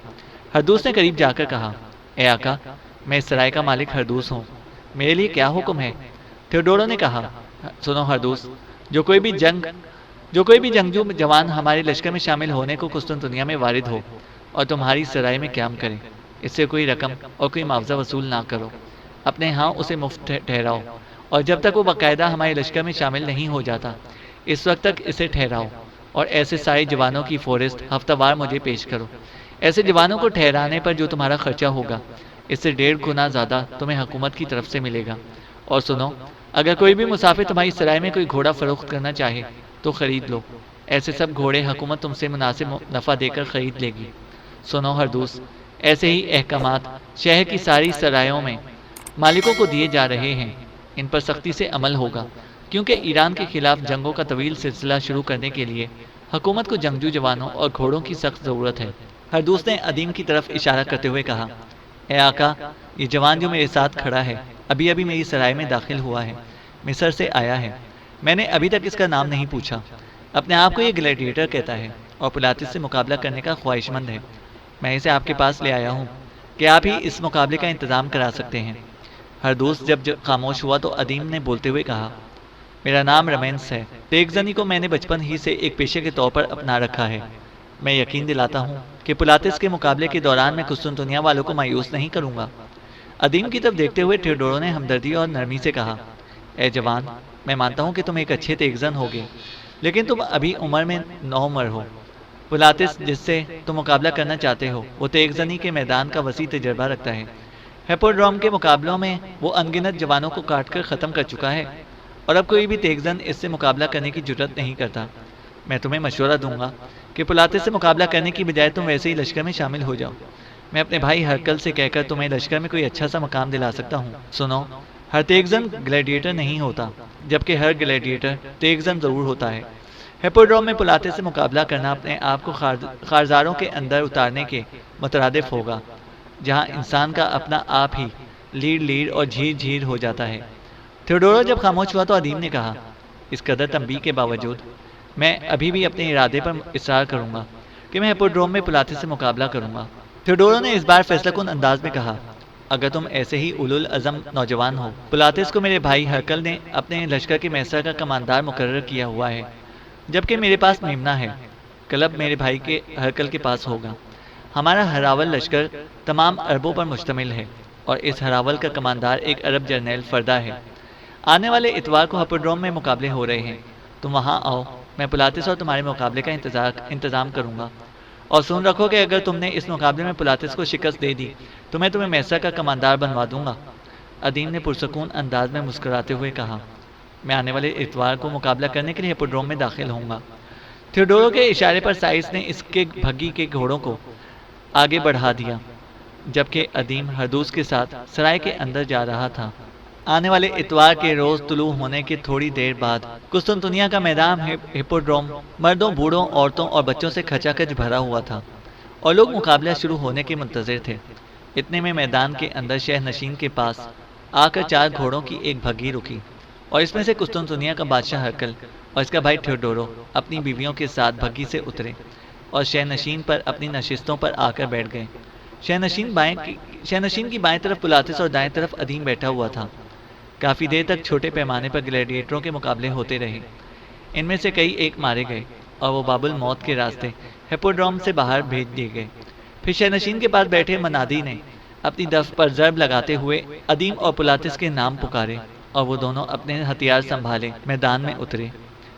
ہردوس نے قریب جا کر کہا، اے آقا، میں اس سرائے کا مالک ہردوس ہوں، میرے لیے کیا حکم ہے؟ تھیوڈورو نے کہا، سنو ہردوس، جو کوئی بھی جنگجو جوان ہمارے لشکر میں شامل ہونے کو قسطنطنیہ میں وارد ہو اور تمہاری سرائے میں قیام کرے، اس سے کوئی رقم اور کوئی معاوضہ وصول نہ کرو، اپنے ہاں اسے مفت ٹھہراؤ، اور جب تک وہ باقاعدہ ہمارے لشکر میں شامل نہیں ہو جاتا اس وقت تک اسے ٹھہراؤ، اور ایسے سارے جوانوں کی فہرست ہفتہ وار مجھے پیش کرو۔ ایسے جوانوں کو ٹھہرانے پر جو تمہارا خرچہ ہوگا اس سے 1.5 گنا زیادہ تمہیں حکومت کی طرف سے ملے گا۔ اور سنو، اگر کوئی بھی مسافر تمہاری سرائے میں کوئی گھوڑا فروخت کرنا چاہے تو خرید لو، ایسے سب گھوڑے حکومت تم سے مناسب نفع دے کر خرید لے گی۔ سنو ہردوس، ایسے ہی احکامات شہر کی ساری سرائیوں میں مالکوں کو دیے جا رہے ہیں، ان پر سختی سے عمل ہوگا، کیونکہ ایران کے خلاف جنگوں کا طویل سلسلہ شروع کرنے کے لیے حکومت کو جنگجو جوانوں اور گھوڑوں کی سخت ضرورت ہے۔ ہردوس نے ادیم کی طرف اشارہ کرتے ہوئے کہا، اے آقا، یہ جوان جو میرے ساتھ کھڑا ہے ابھی ابھی میری سرائے میں داخل ہوا ہے، مصر سے آیا ہے، میں نے ابھی تک اس کا نام نہیں پوچھا، اپنے آپ کو یہ گلیڈیٹر کہتا ہے اور پلاتس سے مقابلہ کرنے کا خواہش مند ہے، میں اسے آپ کے پاس لے آیا ہوں کہ آپ ہی اس مقابلے کا انتظام کرا سکتے ہیں۔ ہردوس جب خاموش ہوا تو ادیم نے بولتے ہوئے کہا، میرا نام رمینس ہے، تیغ زنی کو میں نے بچپن ہی سے ایک پیشے کے طور پر اپنا رکھا ہے، میں یقین دلاتا ہوں کہ پلاتس کے مقابلے کے دوران میں قسطنطنیہ والوں کو مایوس نہیں کروں گا۔ ادیم کی طرف دیکھتے ہوئے تھیوڈورو نے ہمدردی اور نرمی سے کہا، اے جوان، میں مانتا ہوں کہ تم ایک اچھے تیغزن ہوگے، لیکن تم ابھی عمر میں نوعمر ہو۔ پلاتس جس سے تم مقابلہ کرنا چاہتے ہو وہ تیغزنی کے میدان کا وسیع تجربہ رکھتا ہے، ہیپوڈروم کے مقابلوں میں وہ انگنت جوانوں کو کاٹ کر ختم کر چکا ہے، اور اب کوئی بھی تیغزن اس سے مقابلہ کرنے کی جرت نہیں کرتا۔ میں تمہیں مشورہ دوں گا کہ پلاتس سے مقابلہ کرنے کی بجائے تم ویسے ہی لشکر میں شامل ہو جاؤ، میں اپنے بھائی ہرکل سے کہہ کر تمہیں لشکر میں کوئی اچھا سا مقام دلا سکتا ہوں۔ سنو، ہر تیغزن گلیڈیٹر نہیں ہوتا، جبکہ ہر گلیڈیٹر تیغزن ضرور ہوتا ہے۔ ہیپوڈروم میں پلاتس سے مقابلہ کرنا اپنے آپ کو خارزاروں کے اندر اتارنے کے مترادف ہوگا، جہاں انسان کا اپنا آپ ہی لیڑ لیڑ اور جھیر جھیر ہو جاتا ہے۔ تھیوڈورو جب خاموش ہوا تو ادیم نے کہا، اس قدر تنبیہ کے باوجود میں ابھی بھی اپنے ارادے پر اصرار کروں گا کہ میں ہیپوڈروم میں پلاتس سے مقابلہ کروں گا۔ تھیوڈورو نے اس بار فیصلہ کن انداز میں کہا، اگر تم ایسے ہی اولو العزم نوجوان ہو، پلاتس کو میرے بھائی ہرکل نے اپنے لشکر کے محصر کا کماندار مقرر کیا ہوا ہے، جبکہ میرے پاس میمنا ہے، کلب میرے بھائی کے ہرکل کے پاس ہوگا۔ ہمارا ہراول لشکر تمام عربوں پر مشتمل ہے، اور اس ہراول کا کماندار ایک عرب جرنیل فردا ہے۔ آنے والے اتوار کو ہیپوڈروم میں مقابلے ہو رہے ہیں، تم وہاں آؤ، میں پلاتس اور تمہارے مقابلے کا انتظام کروں گا، اور سن رکھو کہ اگر تم نے اس مقابلے میں پلاتس کو شکست دے دی تو میں تمہیں محصر کا کماندار بنوا دوں گا۔ ادیم نے پرسکون انداز میں مسکراتے ہوئے کہا، میں آنے والے اتوار کو مقابلہ کرنے کے لیے ہیپوڈروم میں داخل ہوں گا۔ تھیوڈورو کے اشارے پر سائس نے اس کے بھگی کے گھوڑوں کو آگے بڑھا دیا، جبکہ ادیم ہردوس کے ساتھ سرائے کے اندر جا رہا تھا۔ آنے والے اتوار کے روز طلوع ہونے کے تھوڑی دیر بعد قسطنطنیہ کا میدان ہیپوڈروم مردوں، بوڑھوں، عورتوں اور بچوں سے کھچا کھچ بھرا ہوا تھا، اور لوگ مقابلہ شروع ہونے کے منتظر تھے۔ اتنے میں میدان کے اندر شہر نشین کے پاس آ کر 4 گھوڑوں کی ایک بھگی رکی، اور اس میں سے قسطنطنیہ کا بادشاہ ہرکل اور اس کا بھائی تھیوڈورو اپنی بیویوں کے ساتھ بھگی سے اترے اور شہر نشین پر اپنی نشستوں پر آ کر بیٹھ گئے۔ شہر نشین کی بائیں طرف پلاتس اور دائیں طرف ادیم بیٹھا ہوا تھا۔ کافی دیر تک چھوٹے پیمانے پر گلیڈیٹروں کے مقابلے ہوتے رہے، ان میں سے کئی ایک مارے گئے اور وہ باب الموت کے راستے ہیپوڈروم سے باہر بھیج دیے گئے۔ پھر شہنشین کے پاس بیٹھے منادی نے اپنی دف پر ضرب لگاتے ہوئے ادیم اور پلاتس کے نام پکارے، اور وہ دونوں اپنے ہتھیار سنبھالے میدان میں اترے۔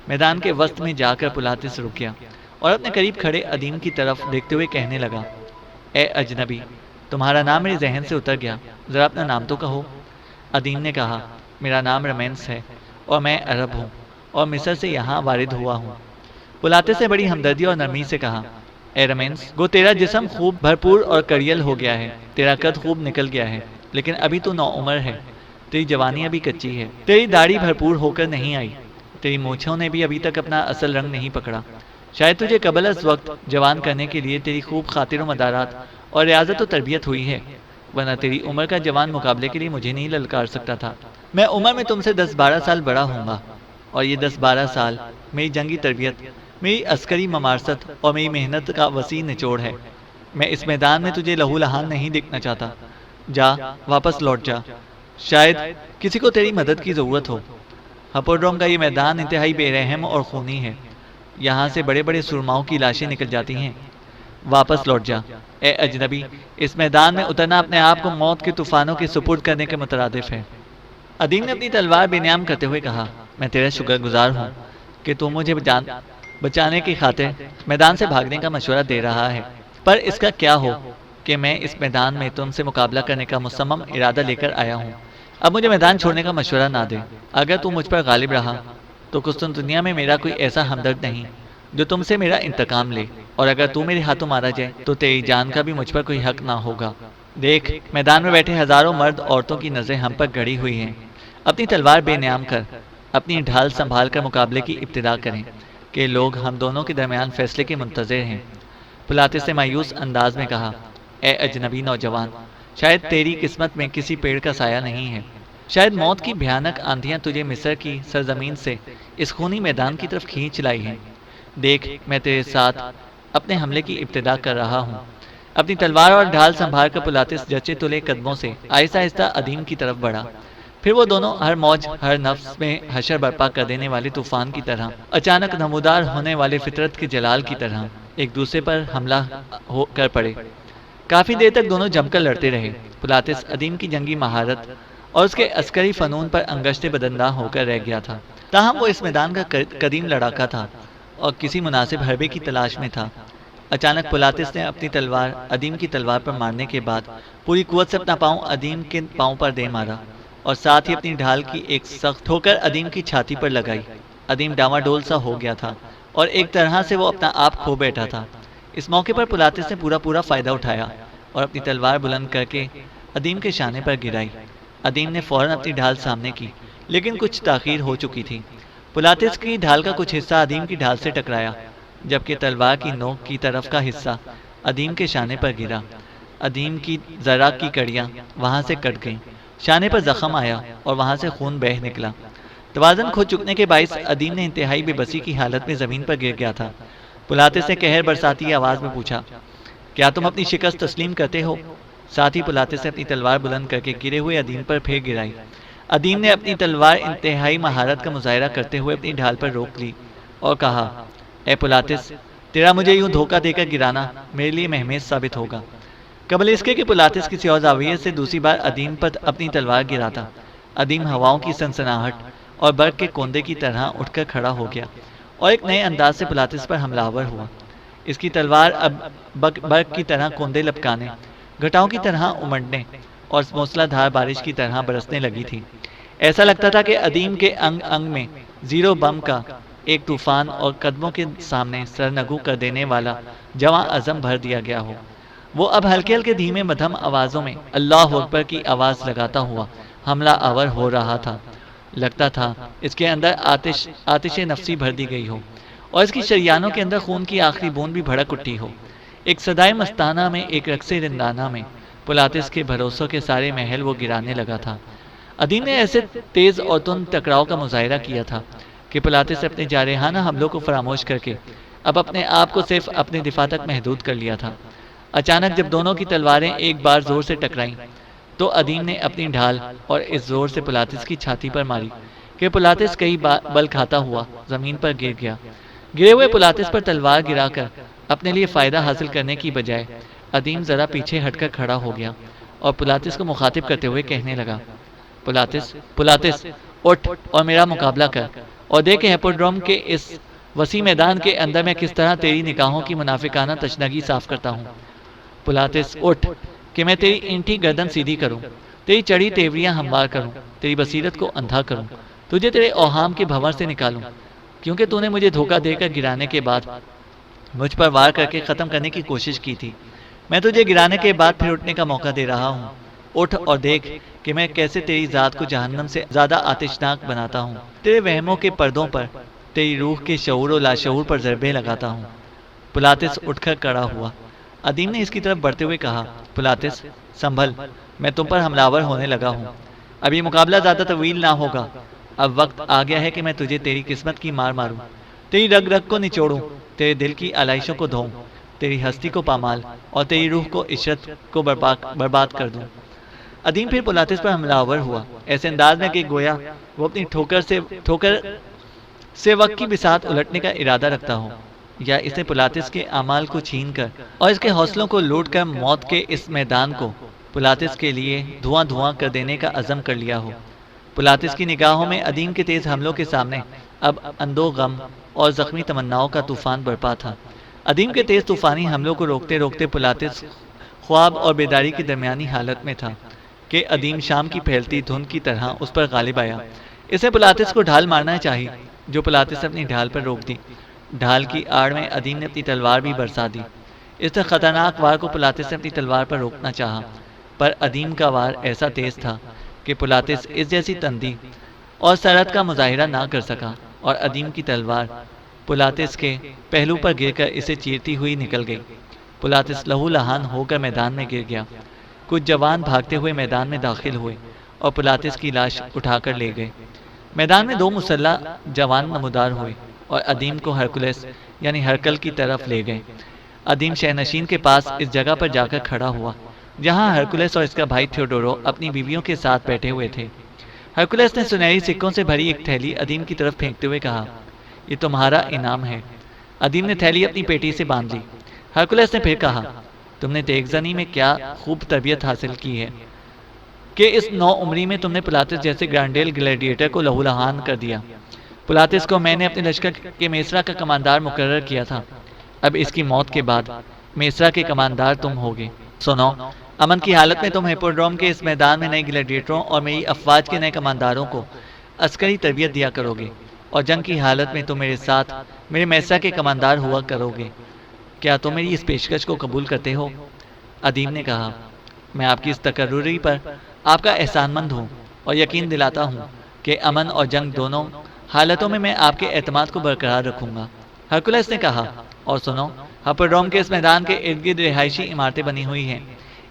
میدان کے وسط میں جا کر پلاتس رک گیا اور اپنے قریب کھڑے ادیم کی طرف دیکھتے ہوئے کہنے لگا، اے اجنبی، تمہارا نام میرے ذہن سے اتر گیا، ذرا اپنا نام تو کہو۔ ادیم نے کہا، میرا نام رمینس ہے اور میں عرب ہوں اور مصر سے یہاں وارد ہوا ہوں۔ پلاتس نے بڑی ہمدردی اور نرمی سے کہا، اے رمینس، گو تیرا جسم خوب بھرپور اور کڑیل ہو گیا ہے، تیرا قد خوب نکل گیا ہے، لیکن ابھی تو نوعمر ہے، تیری جوانی ابھی کچی ہے، تیری داڑھی بھرپور ہو کر نہیں آئی، تیری مونچھوں نے بھی ابھی تک اپنا اصل رنگ نہیں پکڑا۔ شاید تجھے قبل از وقت جوان کرنے کے لیے تیری خوب خاطر و مدارات اور ریاضت و تربیت ہوئی ہے، ورنہ تیری عمر کا جوان مقابلے کے لیے مجھے نہیں للکار سکتا تھا۔ میں عمر میں تم سے 10-12 سال بڑا ہوں گا، اور یہ 10-12 سال میری جنگی تربیت، میری عسکری ممارست اور میری محنت کا وسیع نچوڑ ہے۔ میں اس میدان میں تجھے لہو لہان نہیں دیکھنا چاہتا۔ جا، واپس لوٹ جا، شاید کسی کو تیری مدد کی ضرورت ہو۔ ہپوڈروم کا یہ میدان انتہائی بے رحم اور خونی ہے، یہاں سے بڑے بڑے سرماؤں کی لاشیں نکل جاتی ہیں۔ واپس لوٹ جا اے اجنبی، اس میدان میں اترنا اپنے آپ کو موت کے طوفانوں کے سپرد کرنے کے مترادف ہے۔ ادیم نے اپنی تلوار بے نیام کرتے ہوئے کہا، میں تیرا شکر گزار ہوں کہ تو مجھے بچانے کی خاطر میدان سے بھاگنے کا مشورہ دے رہا ہے، پر اس کا کیا ہو کہ میں اس میدان میں تم سے مقابلہ کرنے کا مصمم ارادہ لے کر آیا ہوں۔ اب مجھے میدان چھوڑنے کا مشورہ نہ دے۔ اگر تو مجھ پر غالب رہا تو قسطنطنیہ میں میرا کوئی ایسا ہمدرد نہیں جو تم سے میرا انتقام لے، اور اگر تو میرے ہاتھوں مارا جائے تو تیری جان کا بھی مجھ پر کوئی حق نہ ہوگا۔ دیکھ، میدان میں بیٹھے ہزاروں مرد عورتوں کی نظریں ہم پر گڑی ہوئی ہیں۔ اپنی تلوار بے نیام کر، اپنی ڈھال سنبھال کر مقابلے کی ابتدا کریں کہ لوگ ہم دونوں کے درمیان فیصلے کے منتظر ہیں۔ پلاتس نے مایوس انداز میں کہا، اے اجنبی نوجوان، شاید تیری قسمت میں کسی پیڑ کا سایہ نہیں ہے، شاید موت کی بھیانک آندھیاں تجھے مصر کی سرزمین سے اس خونی میدان کی طرف کھینچ لائی ہیں۔ دیکھ، میں تیرے ساتھ اپنے حملے کی ابتدا کر رہا ہوں۔ اپنی تلوار اور ڈھال سنبھال کر پلاتس جچے تلے قدموں سے آہستہ آہستہ ادیم کی طرف بڑھا۔ پھر وہ دونوں ہر موج ہر نفس میں حشر برپا کر دینے والے طوفان کی طرح، اچانک نمودار ہونے والے فطرت کے جلال کی طرح ایک دوسرے پر حملہ ہو کر پڑے۔ کافی دیر تک دونوں جم کر لڑتے رہے۔ پلاتس ادیم کی جنگی مہارت اور اس کے عسکری فنون پر انگشت بدنداں ہو کر رہ گیا تھا، تاہم وہ اس میدان کا قدیم لڑاکا تھا اور کسی مناسب حربے کی تلاش میں تھا۔ اچانک پلاتس نے اپنی تلوار ادیم کی تلوار پر مارنے کے بعد پوری قوت سے اپنا پاؤں ادیم کے پاؤں پر دے مارا، اور ساتھ ہی اپنی ڈھال کی ایک سخت ٹھوکر ادیم کی چھاتی پر لگائی۔ ادیم ڈاواڈول سا ہو گیا تھا اور ایک طرح سے وہ اپنا آپ کھو بیٹھا تھا۔ اس موقع پر پلاتس نے پورا فائدہ اٹھایا اور اپنی تلوار بلند کر کے ادیم کے شانے پر گرائی۔ ادیم نے فوراً اپنی ڈھال سامنے کی، لیکن کچھ تاخیر ہو چکی تھی۔ پلاتس کی ڈھال کا کچھ حصہ ادیم کی ڈھال سے ٹکرایا، جبکہ تلوار کی نوک کی طرف کا حصہ ادیم کے شانے پر گرا۔ ادیم کی ذرا کی کڑیاں وہاں سے کٹ گئیں، شانے پر زخم آیا اور وہاں سے خون بہہ نکلا۔ توازن کھو چکنے کے باعث ادیم نے انتہائی بے بسی کی حالت میں زمین پر گر گیا تھا۔ پلاتس نے قہر برساتی آواز میں پوچھا، کیا تم اپنی شکست تسلیم کرتے ہو؟ ساتھ ہی پلاتس نے اپنی تلوار بلند کر کے گرے ہوئے ادیم پر پھر گرائی۔ ادیم نے اپنی تلوار انتہائی مہارت کا مظاہرہ کرتے ہوئے اپنی ڈھال پر روک لی اور کہا، اے پلاتس، تیرا مجھے یوں دھوکہ دے کر گرانا میرے لیے مہمیز ثابت ہوگا۔ قبل اس کے کہ پلاتس کسی اور زاویے سے دوسری بار ادیم پر اپنی تلوار گراتا، ادیم ہواؤں کی سنسناہٹ اور برق کے کوندے کی طرح اٹھ کر کھڑا ہو گیا اور ایک نئے انداز سے پلاتس پر حملہ آور ہوا۔ اس کی تلوار اب برق کی طرح کوندے لپکانے، گھٹاؤں کی طرح امڑنے اور موسلا دھار بارش کی طرح برسنے لگی تھی۔ ایسا لگتا تھا کہ ادیم کے انگ انگ میں زیرو بم کا ایک طوفان اور قدموں کے سامنے سرنگو کر دینے والا جواں عزم بھر دیا گیا ہو۔ وہ اب ہلکے ہلکے دھیمے مدھم آوازوں میں اللہ اکبر کی آواز لگاتا ہوا حملہ آور ہو رہا تھا۔ لگتا تھا اس کے اندر آتش نفسی بھر دی گئی ہو اور اس کی شریانوں کے اندر خون کی آخری بوند بھی بھڑک اٹھی ہو۔ ایک صدائے مستانہ میں، ایک رقص رندانہ میں پلاتس کے بھروسوں کے سارے محل وہ گرانے لگا تھا۔ ادیم نے ایسے تیز اور تند ٹکراؤ کا مظاہرہ کیا تھا کہ پلاتس اپنے جارحانہ حملوں کو فراموش کر کے اب اپنے آپ کو صرف اپنے دفاع تک محدود کر لیا تھا۔ اچانک جب دونوں کی تلواریں ایک بار زور سے ٹکرائیں تو ادیم نے اپنی ڈھال اور اس زور سے پلاتس کی چھاتی پر ماری کہ پلاتس کئی بل کھاتا ہوا زمین پر گر گیا۔ گرے ہوئے پلاتس پر تلوار گرا کر اپنے لیے فائدہ حاصل کرنے کی بجائے ادیم ذرا پیچھے ہٹ کر کھڑا ہو گیا اور پلاتس کو مخاطب کرتے ہوئے کہنے لگا، پلاتس، اٹھ اور میرا مقابلہ کر اور دیکھ ہیپوڈروم کے اس وسیع میدان کے اندر میں کس طرح تیری نگاہوں کی منافقانہ تشنگی صاف کرتا ہوں۔ پلاتس، اٹھ کہ میں تیری اینٹھی گردن سیدھی کروں، تیری چڑھی تیوریاں ہموار کروں، تیری بصیرت کو اندھا کروں، تجھے تیرے اوہام کے بھنور سے نکالوں، کیونکہ تو نے مجھے دھوکہ دے کر گرانے کے بعد مجھ پر وار کر کے ختم کرنے کی کوشش کی تھی۔ میں تجھے گرانے کے بعد پھر اٹھنے کا موقع دے رہا ہوں۔ اٹھ اور دیکھ کہ میں کیسے تیری ذات کو جہنم سے زیادہ آتشناک بناتا ہوں، تیرے وہموں کے پردوں پر، تیری روح کے شعور و لاشعور پر ضربے لگاتا ہوں۔ پلاتس اٹھ کر کھڑا ہوا۔ ادیم نے اس کی طرف بڑھتے ہوئے کہا، پلاتس، سنبھل، میں تم پر حملہ ہونے لگا ہوں۔ اب یہ مقابلہ زیادہ طویل نہ ہوگا۔ اب وقت آ گیا ہے کہ میں تجھے تیری قسمت کی مار ماروں، تیری رگ رگ کو نچوڑوں، تیرے دل کی علائشوں کو دھوؤں، تیری ہستی کو پامال اور تیری روح کو عشرت کو برباد کر دوں۔ ادیم پھر پلاتس پر حملہ آور ہوا، ایسے انداز میں کہ گویا وہ اپنی ٹھوکر سے وقت کی بساط الٹنے کا ارادہ رکھتا ہو، یا اس نے پلاتس کے اعمال کو چھین کر اور اس کے حوصلوں کو لوٹ کر موت کے اس میدان کو پلاتس کے لیے دھواں دھواں کر دینے کا عزم کر لیا ہو۔ پلاتس کی نگاہوں میں ادیم کے تیز حملوں کے سامنے اب اندوہ غم اور زخمی تمناؤں کا طوفان برپا تھا۔ ادیم کے تیز طوفانی حملوں کو روکتے روکتے پلاتس خواب اور بیداری کی درمیانی حالت میں تھا کہ ادیم شام کی پھیلتی دھند کی طرح اس پر غالب آیا۔ اسے پلاتس کو ڈھال مارنا چاہی، جو پلاتس نے اپنی ڈھال پر روک دی۔ ڈھال کی آڑ میں ادیم نے اپنی تلوار بھی برسا دی۔ اس خطرناک وار کو پلاتس نے اپنی تلوار پر روکنا چاہا، پر ادیم کا وار ایسا تیز تھا کہ پلاتس اس جیسی تندی اور سرعت کا مظاہرہ نہ کر سکا، اور ادیم کی تلوار پلاتس کے پہلو پر گر کر اسے چیرتی ہوئی نکل گئی۔ پلاتس لہو لہان ہو کر میدان میں گر گیا۔ کچھ جوان بھاگتے ہوئے میدان میں داخل ہوئے اور پلاتس کی لاش اٹھا کر لے گئے۔ میدان میں 2 مسلح جوان نمودار ہوئے اور ادیم کو ہرکولس یعنی ہرکل کی طرف لے گئے۔ ادیم شہنشین کے پاس اس جگہ پر جا کر کھڑا ہوا جہاں ہرکولس اور اس کا بھائی تھیوڈورو اپنی بیویوں کے ساتھ بیٹھے ہوئے تھے۔ ہرکولس نے سنہری سکوں سے بھری ایک تھیلی ادیم کی طرف پھینکتے ہوئے کہا، یہ تمہارا انعام ہے۔ ادیم نے تھیلی اپنی پیٹی سے باندھ لی۔ ہرکولس نے پھر کہا، تم نے دیگ زنی میں کیا خوب تربیت حاصل کی ہے کہ اس نو عمری میں تم نے پلاتس جیسے گرانڈیل گلیڈیٹر کو لہو لہان کر دیا۔ پلاتس کو میں نے اپنے لشکر کے میسرا کا کماندار مقرر کیا تھا، اب اس کی موت کے بعد میسرا کے کماندار تم ہوگے۔ سنو، امن کی حالت میں تم ہیپوڈروم کے اس میدان میں نئے گلیڈیٹروں اور میری افواج کے نئے کمانداروں کو عسکری تربیت دیا کرو گے، اور جنگ کی حالت میں تم میرے ساتھ میرے میسرا کے کماندار ہوا کرو گے۔ کیا تم میری اس پیشکش کو قبول کرتے ہو؟ ادیم نے کہا، میں آپ کی اس تقرری پر آپ کا احسان مند ہوں اور یقین دلاتا ہوں کہ امن اور جنگ دونوں حالتوں میں میں آپ کے اعتماد کو برقرار رکھوں گا۔ ہرکولس نے کہا، اور سنو، ہیپوڈروم کے اس میدان کے ارد گرد رہائشی عمارتیں بنی ہوئی ہیں،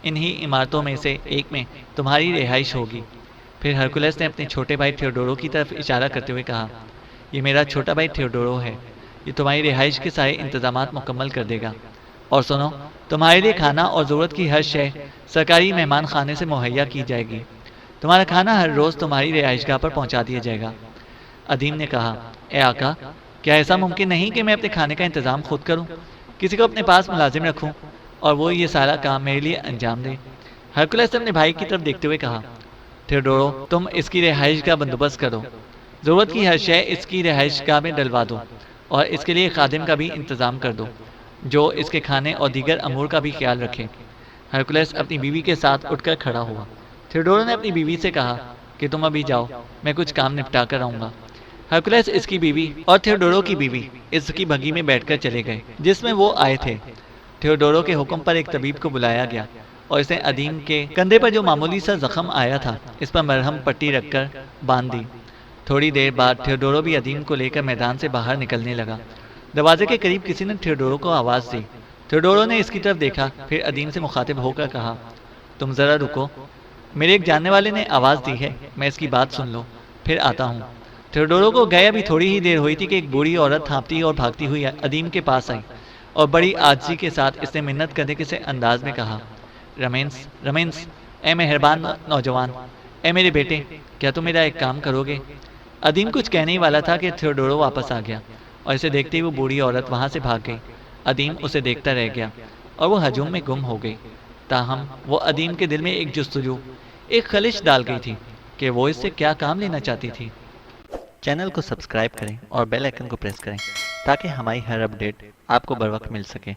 انہی عمارتوں میں سے ایک میں تمہاری رہائش ہوگی۔ پھر ہرکولس نے اپنے چھوٹے بھائی تھیوڈورو کی طرف اشارہ کرتے ہوئے کہا، یہ میرا چھوٹا بھائی تھیوڈورو ہے، یہ تمہاری رہائش کے سارے انتظامات مکمل کر دے گا۔ اور سنو، تمہارے لیے کھانا اور ضرورت کی ہر شے سرکاری مہمان خانے سے مہیا کی جائے گی۔ تمہارا کھانا ہر روز تمہاری رہائش گاہ پر پہنچا دیا جائے گا۔ ادیم نے کہا، اے آقا، کیا ایسا ممکن نہیں کہ میں اپنے کھانے کا انتظام خود کروں، کسی کو اپنے پاس ملازم رکھوں اور وہ یہ سارا کام میرے لیے انجام دے؟ ہرکولس نے اپنے بھائی کی طرف دیکھتے ہوئے کہا، تھیوڈورو، تم اس کی رہائش کا بندوبست کرو، ضرورت کی ہر شے اس کی رہائش گاہ میں ڈلوا دو، اور اس کے لیے خادم کا بھی انتظام کر دو جو اس کے کھانے اور دیگر امور کا بھی خیال رکھے۔ ہرکولس اپنی بیوی کے ساتھ اٹھ کر کھڑا ہوا۔ تھیوڈورو نے اپنی بیوی سے کہا کہ تم ابھی جاؤ، میں کچھ کام نپٹا کر آؤں گا۔ ہرکولس اس کی بیوی اور تھیوڈورو کی بیوی اس کی بگھی میں بیٹھ کر چلے گئے جس میں وہ آئے تھے۔ تھیوڈورو کے حکم پر ایک طبیب کو بلایا گیا اور اس نے ادیم کے کندھے پر جو معمولی سا زخم آیا تھا اس پر مرہم پٹی رکھ کر باندھ دی۔ تھوڑی دیر بعد تھیوڈورو بھی ادیم کو لے کر میدان سے باہر نکلنے لگا۔ دروازے کے قریب کسی نے تھیوڈورو کو آواز دی۔ تھیوڈورو نے اس کی طرف دیکھا، پھر ادیم سے مخاطب ہو کر کہا، تم ذرا رکو، میرے ایک جاننے والے نے آواز دی ہے، میں اس کی بات سن لوں، پھر آتا ہوں۔ تھیوڈورو کو گئے ابھی تھوڑی ہی دیر ہوئی تھی کہ ایک بوڑھی عورت ہانپتی اور بھاگتی ہوئی ادیم کے پاس آئی اور بڑی عاجزی کے ساتھ اس نے منت کرنے کے انداز میں کہا، رمینس، اے مہربان نوجوان، اے میرے بیٹے، کیا تم میرا ایک کام کرو گے؟ ادیم کچھ کہنے ہی والا تھا کہ تھیوڈورو واپس آ گیا اور اسے دیکھتے ہی وہ بوڑھی عورت وہاں سے بھاگ گئی۔ ادیم اسے دیکھتا رہ گیا اور وہ ہجوم میں گم ہو گئی۔ تاہم وہ ادیم کے دل میں ایک جستجو، ایک خلش ڈال گئی تھی کہ وہ اس سے کیا کام لینا چاہتی تھی۔ چینل کو سبسکرائب کریں اور بیل آئیکن کو پریس کریں تاکہ ہماری ہر اپڈیٹ آپ کو بر وقت مل سکے۔